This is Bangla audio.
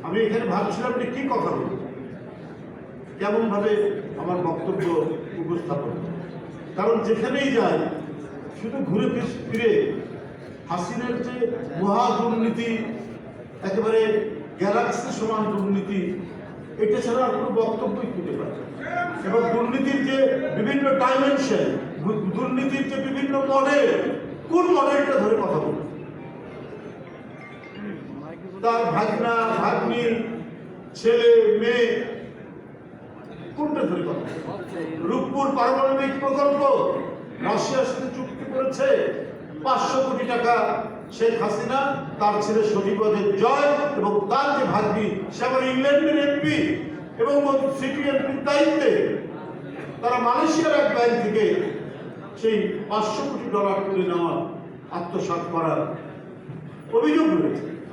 আমি এখানে ভাবছিলাম যে কি কথা বলব, কেমন ভাবে আমার বক্তব্য উপস্থাপন, কারণ যেখানেই যাই শুধু ঘুরে ফিরে হাসিনার যে মহা দুর্নীতি, একেবারে গ্যালাক্সি সমান দুর্নীতি, এটা ছাড়া আর কোনো বক্তব্যই খুঁজে পাই না। এবং দুর্নীতির যে বিভিন্ন ডাইমেনশন, দুর্নীতির যে বিভিন্ন মডেল, কোন মডেলটা ধরে কথা বলবো? তার ভাগনা ভাগ্নি ছেলে মেয়ে কোনটা ধরে কথা? রূপপুর পারমাণবিক প্রকল্প রাশিয়ার সাথে চুক্তি করেছে 500 কোটি টাকা শেখ হাসিনা, তার ছেলে শহীদের জয় এবং তার যে ভাগ্নি সে আবার ইংল্যান্ডের এমপি এবং সিটি এমপির দায়িত্বে, তারা মালয়েশিয়ার এক ব্যাংক থেকে সেই 500 কোটি ডলার তুলে নেওয়ার, আত্মসাৎ করার অভিযোগ রয়েছে।